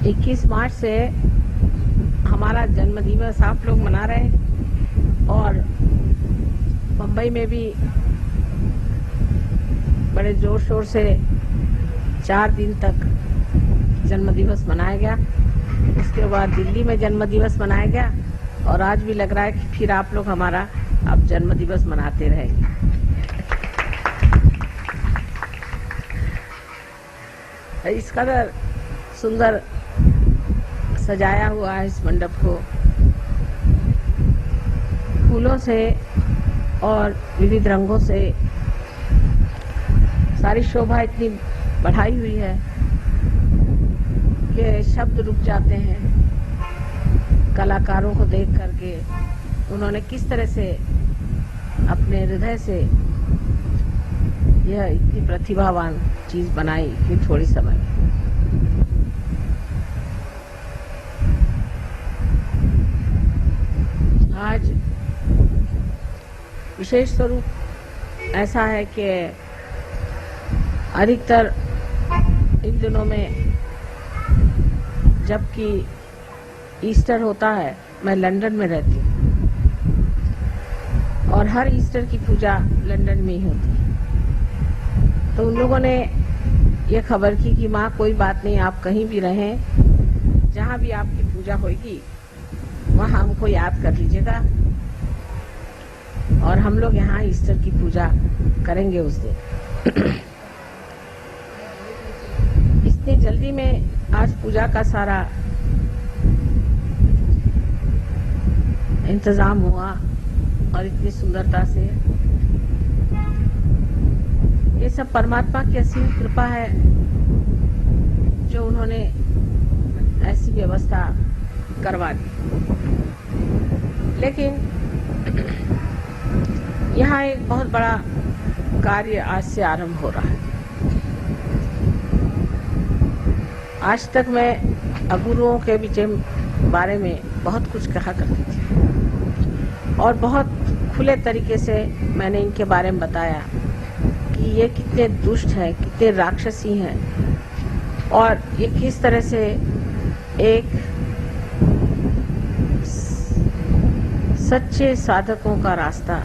21 मार्च से हमारा जन्मदिवस आप लोग मना रहे हैं और मुंबई में भी बड़े जोर शोर से 4 दिन तक जन्मदिवस मनाया गया। उसके बाद दिल्ली में जन्मदिवस मनाया गया और आज भी लग रहा है कि फिर आप लोग हमारा अब जन्मदिवस मनाते रहेंगे। इस कदर सुंदर सजाया हुआ है इस मंडप को फूलों से और विविध रंगों से। सारी शोभा इतनी बढ़ाई हुई है कि शब्द रुक जाते हैं कलाकारों को देख करके। उन्होंने किस तरह से अपने हृदय से यह इतनी प्रतिभावान चीज बनाई कि थोड़ी समय में। आज विशेष स्वरूप ऐसा है कि अधिकतर इन दिनों में जबकि ईस्टर होता है, मैं लंदन में रहती हूँ और हर ईस्टर की पूजा लंदन में ही होती है। तो उन लोगों ने ये खबर की कि माँ कोई बात नहीं, आप कहीं भी रहें, जहाँ भी आपकी पूजा होगी वहाँ हमको याद कर लीजिएगा और हम लोग यहाँ ईस्टर की पूजा करेंगे उस दिन। इतनी जल्दी में आज पूजा का सारा इंतजाम हुआ और इतनी सुंदरता से। ये सब परमात्मा की असीम कृपा है जो उन्होंने ऐसी व्यवस्था करवा दी। लेकिन यहाँ एक बहुत बड़ा कार्य आज से आरंभ हो रहा है। आज तक मैं अगुरुओं के बारे में बहुत कुछ कहा करती थी और बहुत खुले तरीके से मैंने इनके बारे में बताया कि ये कितने दुष्ट हैं, कितने राक्षसी हैं और ये किस तरह से एक सच्चे साधकों का रास्ता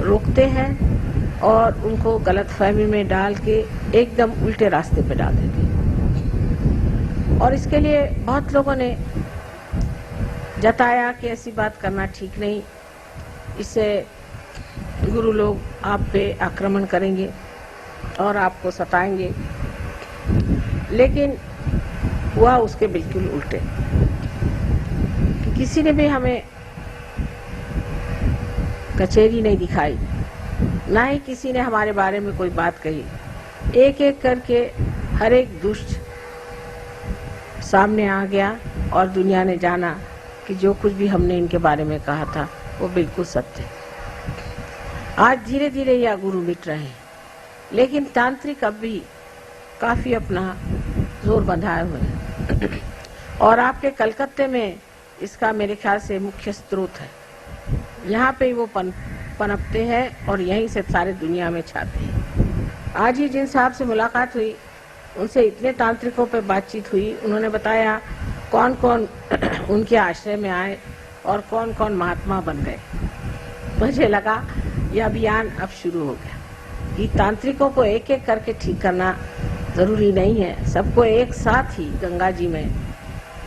रोकते हैं और उनको गलतफहमी में डाल के एकदम उल्टे रास्ते पे डाल देते हैं। और इसके लिए बहुत लोगों ने जताया कि ऐसी बात करना ठीक नहीं, इससे गुरु लोग आप पे आक्रमण करेंगे और आपको सताएंगे। लेकिन हुआ उसके बिल्कुल उल्टे। किसी ने भी हमें कचेरी नहीं दिखाई, ना ही किसी ने हमारे बारे में कोई बात कही। एक एक करके हर एक दुष्ट सामने आ गया और दुनिया ने जाना कि जो कुछ भी हमने इनके बारे में कहा था वो बिल्कुल सत्य है। आज धीरे धीरे यह गुरु मिट रहे हैं, लेकिन तांत्रिक अब भी काफी अपना जोर बंधाए हुए हैं और आपके कलकत्ते में इसका मेरे ख्याल से मुख्य स्रोत है। यहाँ पे वो पनपते हैं और यहीं से सारे दुनिया में छाते हैं। आज ही जिन साहब से मुलाकात हुई उनसे इतने तांत्रिकों पे बातचीत हुई, उन्होंने बताया कौन कौन उनके आश्रय में आए और कौन कौन महात्मा बन गए। मुझे लगा यह अभियान अब शुरू हो गया कि तांत्रिकों को एक एक करके ठीक करना जरूरी नहीं है, सबको एक साथ ही गंगा जी में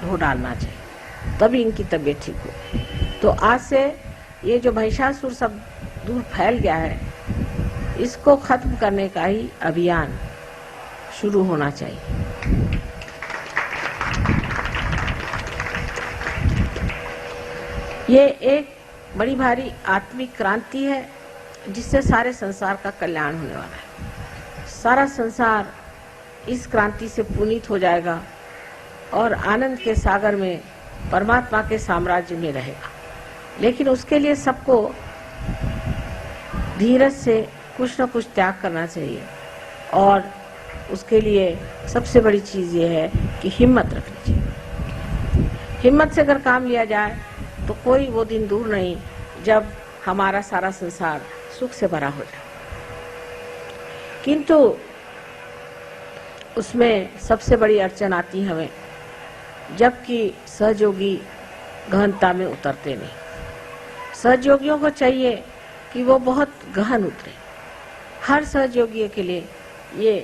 धो डालना चाहिए, तभी इनकी तबीयत ठीक हो। तो आज से ये जो महिषासुर सब दूर फैल गया है, इसको खत्म करने का ही अभियान शुरू होना चाहिए। ये एक बड़ी भारी आत्मिक क्रांति है जिससे सारे संसार का कल्याण होने वाला है। सारा संसार इस क्रांति से पुनीत हो जाएगा और आनंद के सागर में परमात्मा के साम्राज्य में रहेगा। लेकिन उसके लिए सबको धीरज से कुछ न कुछ त्याग करना चाहिए और उसके लिए सबसे बड़ी चीज ये है कि हिम्मत रखनी चाहिए। हिम्मत से अगर काम लिया जाए तो कोई वो दिन दूर नहीं जब हमारा सारा संसार सुख से भरा हो जाए। किंतु उसमें सबसे बड़ी अड़चन आती है हमें जबकि सहयोगी गहनता में उतरते नहीं। सहयोगियों को चाहिए कि वो बहुत गहन उतरे। हर सहयोगी के लिए ये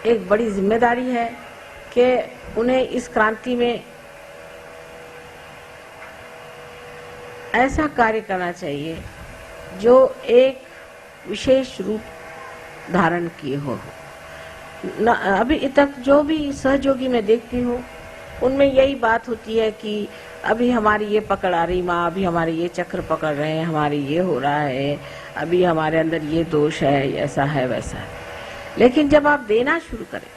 एक बड़ी जिम्मेदारी है कि उन्हें इस क्रांति में ऐसा कार्य करना चाहिए जो एक विशेष रूप धारण किए हो। अभी तक जो भी सहयोगी मैं देखती हूँ उनमें यही बात होती है कि अभी हमारी ये पकड़ आ रही माँ, अभी हमारे ये चक्र पकड़ रहे हैं, हमारी ये हो रहा है, अभी हमारे अंदर ये दोष है, ऐसा है वैसा है। लेकिन जब आप देना शुरू करें,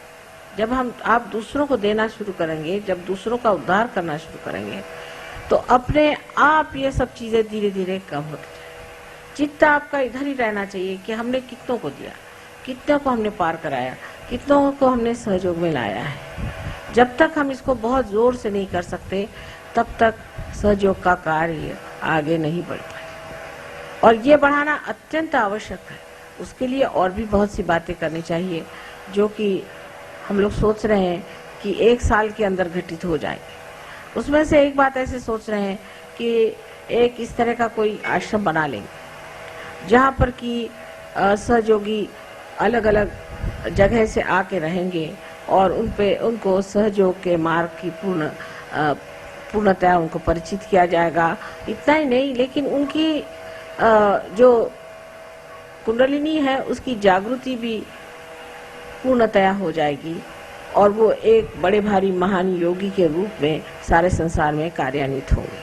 जब आप दूसरों को देना शुरू करेंगे, जब दूसरों का उद्धार करना शुरू करेंगे, तो अपने आप ये सब चीजें धीरे धीरे कम होती जाए। चित्त आपका इधर ही रहना चाहिए कि हमने कितनों को दिया, कितनों को हमने पार कराया, कितनों को हमने सहयोग में लाया है। जब तक हम इसको बहुत जोर से नहीं कर सकते तब तक सहयोग का कार्य आगे नहीं बढ़ पाए। और ये बढ़ाना अत्यंत आवश्यक है। उसके लिए और भी बहुत सी बातें करनी चाहिए जो कि हम लोग सोच रहे हैं कि 1 साल के अंदर घटित हो जाएगी। उसमें से एक बात ऐसे सोच रहे हैं कि एक इस तरह का कोई आश्रम बना लेंगे जहाँ पर कि सहयोगी अलग अलग जगह से आके रहेंगे और उनको सहयोग के मार्ग की पूर्णतया उनको परिचित किया जाएगा। इतना ही नहीं, लेकिन उनकी जो कुंडलिनी है उसकी जागृति भी पूर्णतया हो जाएगी और वो एक बड़े भारी महान योगी के रूप में सारे संसार में कार्यान्वित होंगे।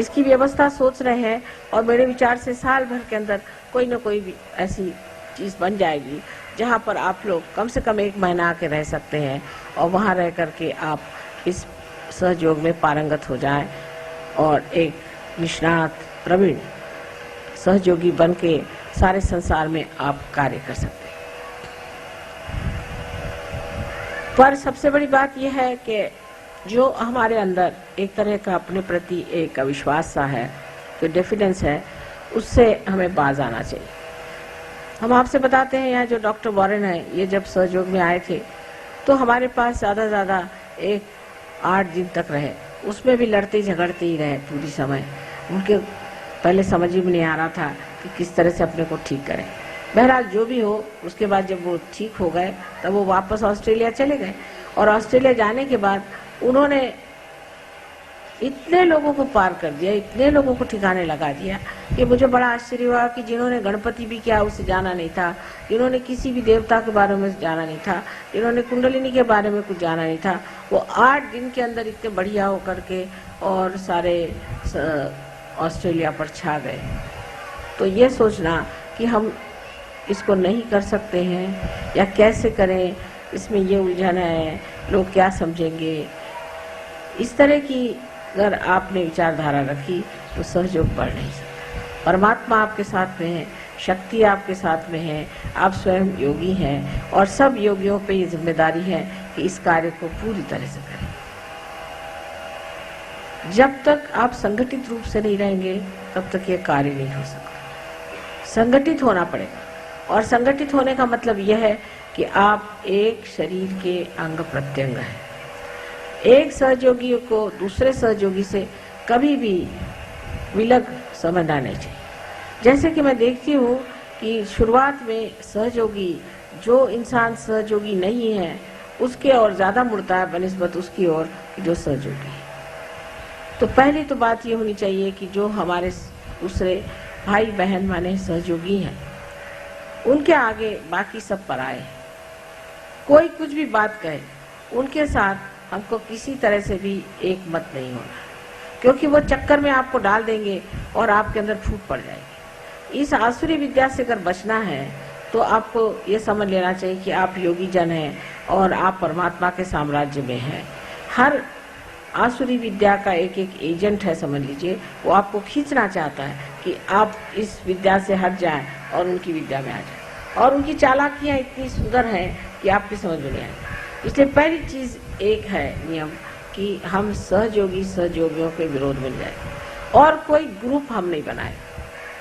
इसकी व्यवस्था सोच रहे हैं और मेरे विचार से साल भर के अंदर कोई न कोई भी ऐसी चीज बन जाएगी जहाँ पर आप लोग कम से कम 1 महीना आके रह सकते हैं और वहाँ रह करके आप इस सहयोग में पारंगत हो जाएं और एक निष्णात प्रवीण सहयोगी बन के सारे संसार में आप कार्य कर सकते हैं। पर सबसे बड़ी बात यह है कि जो हमारे अंदर एक तरह का अपने प्रति एक अविश्वास सा है, जो डेफिडेंस है, उससे हमें बाज आना चाहिए। हम आपसे बताते हैं, यहाँ जो डॉक्टर वॉरेन है, ये जब सहयोग में आए थे तो हमारे पास ज्यादा 8 दिन तक रहे। उसमें भी लड़ते झगड़ते ही रहे पूरी समय। उनके पहले समझ ही में नहीं आ रहा था कि किस तरह से अपने को ठीक करें। बहरहाल जो भी हो, उसके बाद जब वो ठीक हो गए तब वो वापस ऑस्ट्रेलिया चले गए और ऑस्ट्रेलिया जाने के बाद उन्होंने इतने लोगों को पार कर दिया, इतने लोगों को ठिकाने लगा दिया कि मुझे बड़ा आश्चर्य हुआ कि जिन्होंने गणपति भी क्या उसे जाना नहीं था, जिन्होंने किसी भी देवता के बारे में जाना नहीं था, जिन्होंने कुंडलिनी के बारे में कुछ जाना नहीं था, वो 8 दिन के अंदर इतने बढ़िया होकर के और सारे ऑस्ट्रेलिया पर छा गए। तो ये सोचना कि हम इसको नहीं कर सकते हैं या कैसे करें, इसमें ये उलझन है, लोग क्या समझेंगे, इस तरह की अगर आपने विचारधारा रखी तो सहयोग बढ़ नहीं सकता। परमात्मा आपके साथ में है, शक्ति आपके साथ में है, आप स्वयं योगी हैं और सब योगियों पे ये जिम्मेदारी है कि इस कार्य को पूरी तरह से करें। जब तक आप संगठित रूप से नहीं रहेंगे तब तक ये कार्य नहीं हो सकता। संगठित होना पड़ेगा और संगठित होने का मतलब यह है कि आप एक शरीर के अंग प्रत्यंग हैं। एक सहयोगी को दूसरे सहयोगी से कभी भी विलग समझना नहीं चाहिए। जैसे कि मैं देखती हूँ कि शुरुआत में सहयोगी, जो इंसान सहयोगी नहीं है उसके और ज्यादा मुड़ता है बनिस्बत उसकी ओर जो सहयोगी है। तो पहली तो बात ये होनी चाहिए कि जो हमारे दूसरे भाई बहन माने सहयोगी हैं उनके आगे बाकी सब पराए हैं। कोई कुछ भी बात कहे, उनके साथ हमको किसी तरह से भी एक मत नहीं होना, क्योंकि वो चक्कर में आपको डाल देंगे और आपके अंदर फूट पड़ जाएगी। इस आसुरी विद्या से अगर बचना है तो आपको ये समझ लेना चाहिए कि आप योगी जन हैं और आप परमात्मा के साम्राज्य में हैं। हर आसुरी विद्या का एक एजेंट है, समझ लीजिए, वो आपको खींचना चाहता है कि आप इस विद्या से हट जाएं और उनकी विद्या में आ जाएं। और उनकी चालाकियां इतनी सुंदर हैं कि आपकी समझ में नहीं आएगी। इसलिए पहली चीज एक है नियम कि हम सहयोगियों के विरोध में जाए और कोई ग्रुप हम नहीं बनाए।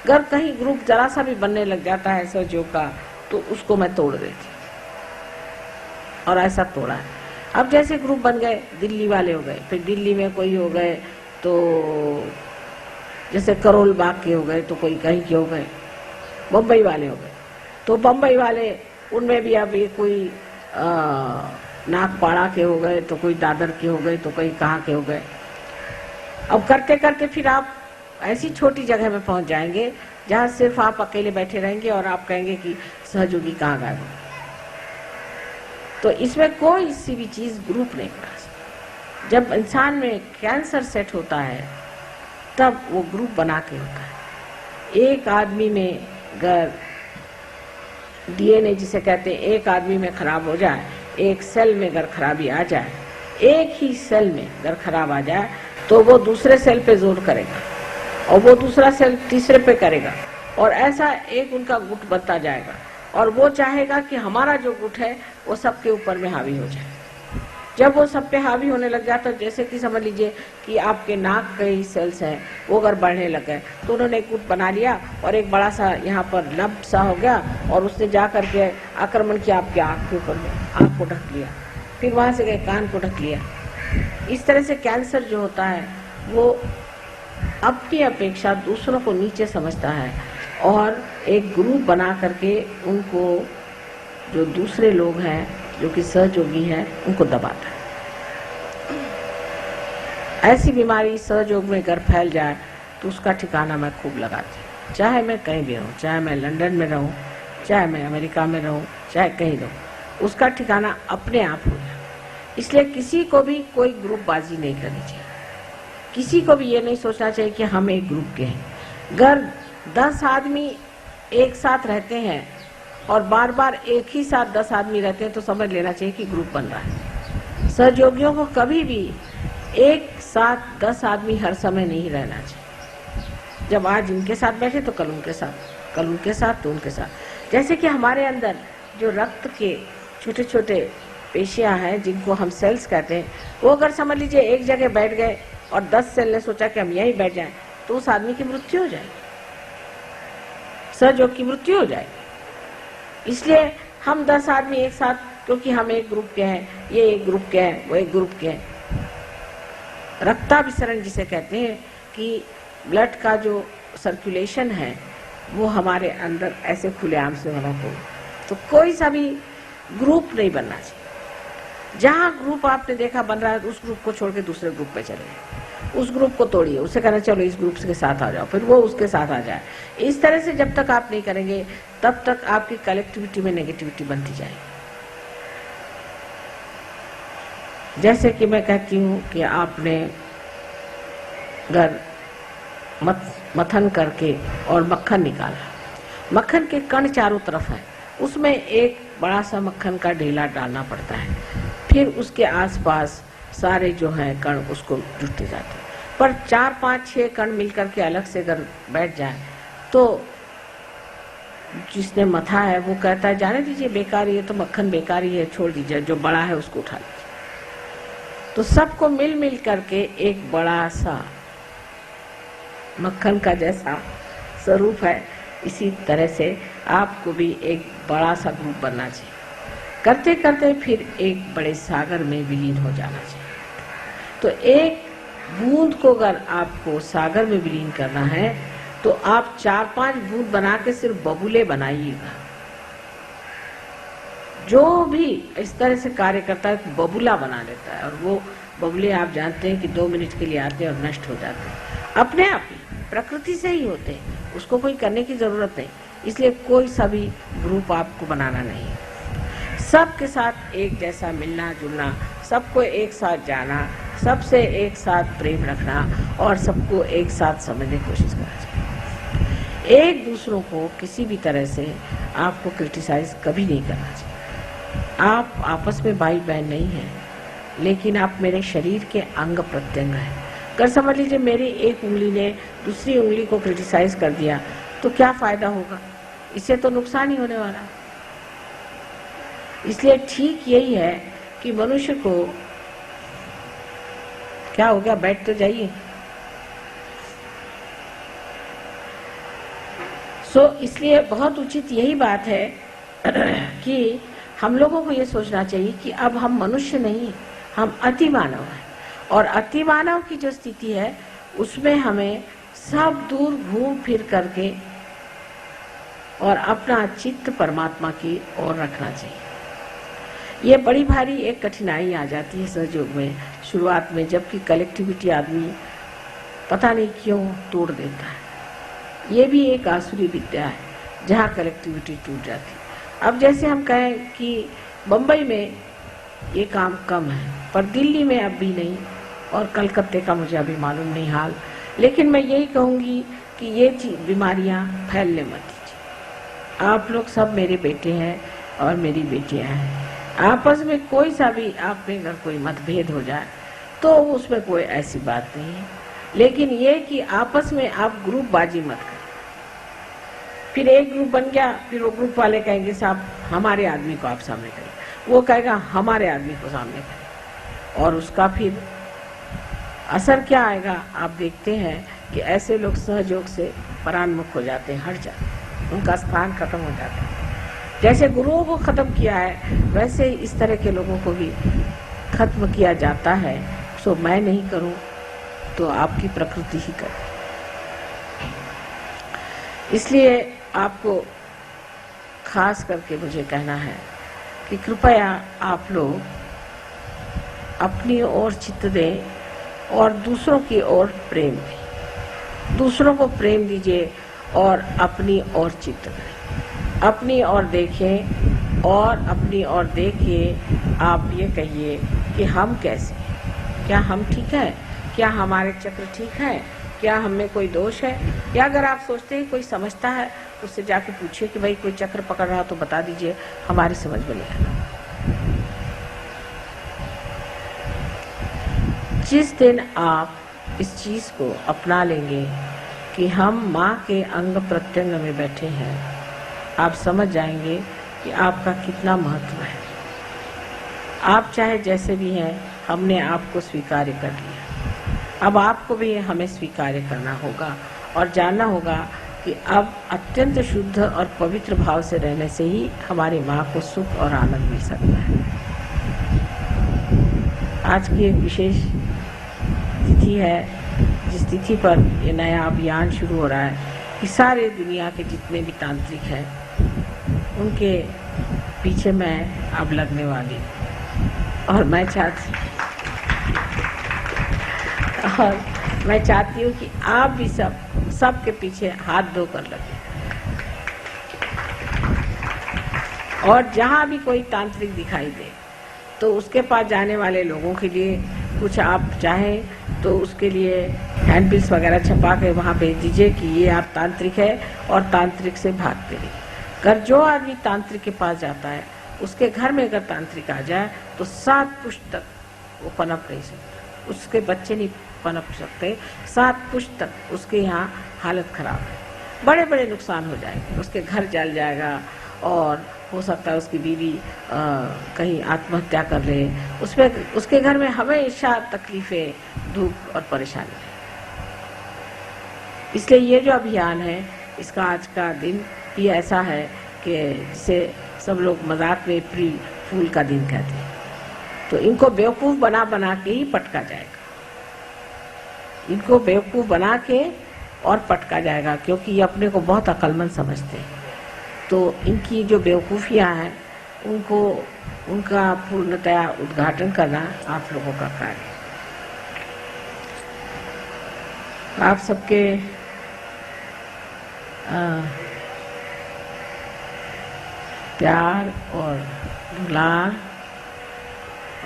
अगर कहीं ग्रुप जरा सा भी बनने लग जाता है सहयोग का तो उसको मैं तोड़ देती और ऐसा तोड़ा है। अब जैसे ग्रुप बन गए, दिल्ली वाले हो गए, फिर दिल्ली में कोई हो गए, तो जैसे करोल बाग के हो गए, तो कोई कहीं के हो गए, बम्बई वाले हो गए, तो बम्बई वाले उनमें भी अब ये कोई नागपाड़ा के हो गए, तो कोई दादर के हो गए, तो कोई कहाँ के हो गए। अब करते करते फिर आप ऐसी छोटी जगह में पहुंच जाएंगे जहां सिर्फ आप अकेले बैठे रहेंगे और आप कहेंगे कि सहयोगी कहाँ गायब हो। तो इसमें कोई सी भी चीज ग्रुप नहीं बना सकती। जब इंसान में कैंसर सेट होता है तब वो ग्रुप बना के होता है। एक आदमी में अगर डीएनए जिसे कहते हैं, एक आदमी में खराब हो जाए, एक सेल में अगर खराबी आ जाए, एक ही सेल में अगर खराब आ जाए, तो वो दूसरे सेल पे जोर करेगा और वो दूसरा सेल तीसरे पे करेगा, और ऐसा एक उनका गुट बनता जाएगा, और वो चाहेगा कि हमारा जो गुट है वो सबके ऊपर में हावी हो जाए। जब वो सब पे हावी होने लग जाता, जैसे कि समझ लीजिए कि आपके नाक के ही सेल्स हैं वो अगर बढ़ने लग गए, तो उन्होंने एक गुट बना लिया और एक बड़ा सा यहाँ पर लब सा हो गया, और उसने जा करके आक्रमण किया आपके आँख के ऊपर में, आँख को ढक लिया, फिर वहां से गए कान को ढक लिया। इस तरह से कैंसर जो होता है वो अपनी अपेक्षा दूसरों को नीचे समझता है और एक ग्रुप बना करके उनको, जो दूसरे लोग हैं जो कि सहयोगी हैं, उनको दबाता है। ऐसी बीमारी सहयोग में अगर फैल जाए तो उसका ठिकाना मैं खूब लगाती हूँ। चाहे मैं कहीं भी रहूँ, चाहे मैं लंदन में रहूँ, चाहे मैं अमेरिका में रहूँ, चाहे कहीं रहूँ, उसका ठिकाना अपने आप हो जाए। इसलिए किसी को भी कोई ग्रुपबाजी नहीं करनी चाहिए। किसी को भी ये नहीं सोचना चाहिए कि हम एक ग्रुप के हैं। अगर 10 आदमी एक साथ रहते हैं और बार बार एक ही साथ 10 आदमी रहते हैं, तो समझ लेना चाहिए कि ग्रुप बन रहा है। सहयोगियों को कभी भी एक साथ 10 आदमी हर समय नहीं रहना चाहिए। जब आज इनके साथ बैठे तो कल उनके साथ, कल उनके साथ तो उनके साथ। जैसे कि हमारे अंदर जो रक्त के छोटे छोटे पेशियां हैं जिनको हम सेल्स कहते हैं, वो अगर समझ लीजिए एक जगह बैठ गए और 10 सेल ने सोचा कि हम यहीं बैठ जाएं, तो उस आदमी की मृत्यु हो जाएगी, सहयोग की मृत्यु हो जाएगी। इसलिए हम 10 आदमी एक साथ, क्योंकि हम एक ग्रुप के हैं, ये एक ग्रुप के हैं, वो एक ग्रुप के हैं। रक्ताभिसरण जिसे कहते हैं कि ब्लड का जो सर्कुलेशन है वो हमारे अंदर ऐसे खुलेआम से होना चाहिए। तो कोई सा भी ग्रुप नहीं बनना चाहिए। जहाँ ग्रुप आपने देखा बन रहा है, उस ग्रुप को छोड़ के दूसरे ग्रुप पे चले, उस ग्रुप को तोड़िए, उसे कहना चलो इस ग्रुप के साथ आ जाओ, फिर वो उसके साथ आ जाए। इस तरह से जब तक आप नहीं करेंगे तब तक आपकी कलेक्टिविटी में नेगेटिविटी बनती जाएगी। जैसे कि मैं कहती हूँ कि आपने अगर मथन करके और मक्खन निकाला, मक्खन के कण चारों तरफ है, उसमें एक बड़ा सा मक्खन का ढेला डालना पड़ता है, फिर उसके आसपास सारे जो हैं कण उसको जुटते जाते हैं। पर 4, 5, 6 कण मिलकर के अलग से अगर बैठ जाए तो जिसने मथा है वो कहता है जाने दीजिए, बेकार, ये तो मक्खन बेकार ही है, छोड़ दीजिए, जो बड़ा है उसको उठा लीजिए। तो सबको मिल मिल करके एक बड़ा सा मक्खन का जैसा स्वरूप है, इसी तरह से आपको भी एक बड़ा सा ग्रुप बनना चाहिए। करते करते फिर एक बड़े सागर में विलीन हो जाना चाहिए। तो एक बूंद को अगर आपको सागर में विलीन करना है तो आप 4-5 बूंद बना के सिर्फ बबूले बनाइएगा। जो भी इस तरह से कार्य करता है बबूला बना लेता है, और वो बबूले आप जानते हैं कि 2 मिनट के लिए आते हैं और नष्ट हो जाते हैं, अपने आप ही प्रकृति से ही होते हैं, उसको कोई करने की जरूरत नहीं। इसलिए कोई सा भी ग्रुप आपको बनाना नहीं, सबके साथ एक जैसा मिलना जुलना, सबको एक साथ जाना, सबसे एक साथ प्रेम रखना और सबको एक साथ समझने की कोशिश करना चाहिए। एक दूसरों को किसी भी तरह से आपको क्रिटिसाइज कभी नहीं करना चाहिए। आप आपस में भाई बहन नहीं हैं, लेकिन आप मेरे शरीर के अंग प्रत्यंग हैं। अगर समझ लीजिए मेरी एक उंगली ने दूसरी उंगली को क्रिटिसाइज कर दिया तो क्या फायदा होगा, इससे तो नुकसान ही होने वाला है। इसलिए ठीक यही है कि मनुष्य को, क्या हो गया, बैठ तो जाइए। इसलिए बहुत उचित यही बात है कि हम लोगों को ये सोचना चाहिए कि अब हम मनुष्य नहीं, हम अति मानव हैं, और अति मानव की जो स्थिति है उसमें हमें सब दूर घूम फिर करके और अपना चित्त परमात्मा की ओर रखना चाहिए। ये बड़ी भारी एक कठिनाई आ जाती है सहयोग में शुरुआत में, जबकि कलेक्टिविटी आदमी पता नहीं क्यों तोड़ देता है। ये भी एक आसुरी विद्या है जहाँ कलेक्टिविटी टूट जाती है। अब जैसे हम कहें कि बम्बई में ये काम कम है, पर दिल्ली में अब भी नहीं, और कलकत्ते का मुझे अभी मालूम नहीं हाल, लेकिन मैं यही कहूँगी कि ये बीमारियाँ फैलने मत दीजिए। आप लोग सब मेरे बेटे हैं और मेरी बेटियाँ हैं। आपस में कोई सा भी आप में अगर कोई मतभेद हो जाए तो उसमें कोई ऐसी बात नहीं है, लेकिन ये कि आपस में आप ग्रुप बाजी मत करें। फिर एक ग्रुप बन गया, फिर वो ग्रुप वाले कहेंगे साहब हमारे आदमी को आप सामने करें, वो कहेगा हमारे आदमी को सामने करें, और उसका फिर असर क्या आएगा आप देखते हैं कि ऐसे लोग सहयोग से परान्मुख हो जाते हैं, हट जाते हैं, उनका स्थान खत्म हो जाता है। जैसे गुरुओं को खत्म किया है वैसे इस तरह के लोगों को भी खत्म किया जाता है। सो मैं नहीं करूं तो आपकी प्रकृति ही करे। इसलिए आपको खास करके मुझे कहना है कि कृपया आप लोग अपनी ओर चित्त दें और दूसरों की ओर प्रेम दें। दूसरों को प्रेम दीजिए और अपनी ओर चित्त दें। अपनी ओर देखें और अपनी ओर देखिए आप ये कहिए कि हम कैसे हैं, क्या हम ठीक है, क्या हमारे चक्र ठीक है, क्या हमें कोई दोष है, या अगर आप सोचते हैं कोई समझता है उससे जाके पूछिए कि भाई कोई चक्र पकड़ रहा तो बता दीजिए, हमारी समझ में नहीं आना। जिस दिन आप इस चीज को अपना लेंगे कि हम माँ के अंग प्रत्यंग में बैठे हैं, आप समझ जाएंगे कि आपका कितना महत्व है। आप चाहे जैसे भी हैं, हमने आपको स्वीकार कर लिया। अब आपको भी हमें स्वीकार करना होगा और जानना होगा कि अब अत्यंत शुद्ध और पवित्र भाव से रहने से ही हमारी माँ को सुख और आनंद मिल सकता है। आज की एक विशेष तिथि है, जिस तिथि पर ये नया अभियान शुरू हो रहा है कि सारे दुनिया के जितने भी तांत्रिक हैं उनके पीछे मैं अब लगने वाली हूँ। और मैं चाहती हूँ कि आप भी सब के पीछे हाथ धोकर लगे, और जहाँ भी कोई तांत्रिक दिखाई दे तो उसके पास जाने वाले लोगों के लिए कुछ आप चाहें तो उसके लिए हैंडबिल्स वगैरह छपा के वहाँ भेज दीजिए कि ये आप तांत्रिक है और तांत्रिक से भागते रहिए। अगर जो आदमी तांत्रिक के पास जाता है उसके घर में अगर तांत्रिक आ जाए तो 7 पुश्त तक वो पनप नहीं सकता, उसके बच्चे नहीं पनप सकते, 7 पुश्त तक उसके यहाँ हालत खराब है, बड़े बड़े नुकसान हो जाएंगे, उसके घर जल जाएगा और हो सकता है उसकी बीवी कहीं आत्महत्या कर ले, उसमें उसके घर में हमेशा तकलीफें, दुख और परेशानी है। इसलिए ये जो अभियान है इसका आज का दिन ही ऐसा है कि जिसे सब लोग मजाक में अप्रैल फूल का दिन कहते हैं। तो इनको बेवकूफ़ बना बना के ही पटका जाएगा, इनको बेवकूफ़ बना के और पटका जाएगा, क्योंकि ये अपने को बहुत अक्लमंद समझते हैं। तो इनकी जो बेवकूफ़ियाँ हैं उनको उनका पूर्णतया उद्घाटन करना आप लोगों का कार्य है। आप सबके प्यार और दुलार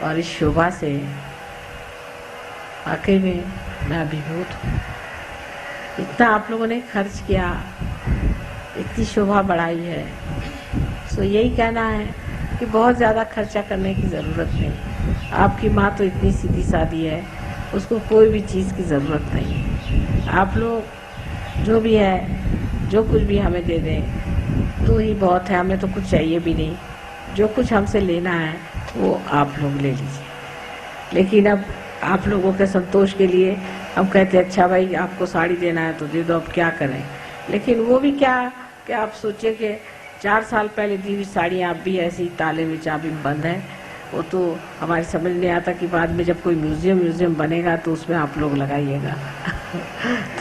और इस शोभा से वाकई में मैं अभिभूत हूँ। इतना आप लोगों ने खर्च किया, इतनी शोभा बढ़ाई है, सो यही कहना है कि बहुत ज़्यादा खर्चा करने की ज़रूरत नहीं। आपकी माँ तो इतनी सीधी सादी है, उसको कोई भी चीज़ की ज़रूरत नहीं। आप लोग जो भी है, जो कुछ भी हमें दे दें तो ही बहुत है, हमें तो कुछ चाहिए भी नहीं। जो कुछ हमसे लेना है वो आप लोग ले लीजिए। लेकिन अब आप लोगों के संतोष के लिए हम कहते हैं अच्छा भाई आपको साड़ी देना है तो दे दो, अब क्या करें। लेकिन वो भी क्या कि आप सोचिए कि 4 साल पहले दी हुई साड़ियाँ अब भी ऐसी ताले में चाबी में बंद है। वो तो हमारी समझ नहीं आता कि बाद में जब कोई म्यूजियम बनेगा तो उसमें आप लोग लगाइएगा।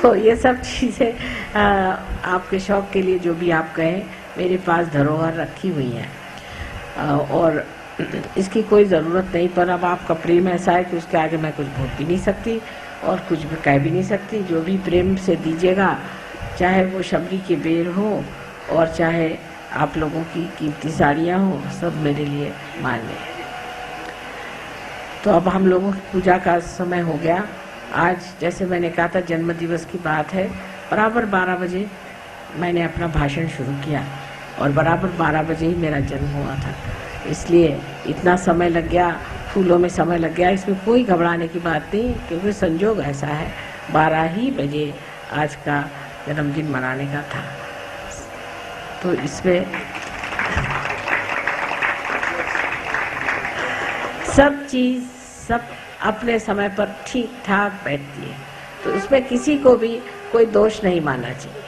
तो ये सब चीज़ें आपके शौक के लिए जो भी आप कहें, मेरे पास धरोहर रखी हुई है और इसकी कोई ज़रूरत नहीं। पर अब आपका प्रेम ऐसा है कि उसके आगे मैं कुछ बोल भी नहीं सकती और कुछ भी कह भी नहीं सकती। जो भी प्रेम से दीजिएगा, चाहे वो शबरी के बेर हो और चाहे आप लोगों की कीमती साड़ियाँ हो, सब मेरे लिए मान्य है। तो अब हम लोगों की पूजा का समय हो गया। आज जैसे मैंने कहा था जन्म दिवस की बात है, बराबर 12 बजे मैंने अपना भाषण शुरू किया और बराबर 12 बजे ही मेरा जन्म हुआ था। इसलिए इतना समय लग गया, फूलों में समय लग गया, इसमें कोई घबराने की बात नहीं, क्योंकि संजोग ऐसा है 12 ही बजे आज का जन्मदिन मनाने का था। तो इसमें सब चीज़ सब अपने समय पर ठीक ठाक बैठती है, तो इसमें किसी को भी कोई दोष नहीं मानना चाहिए।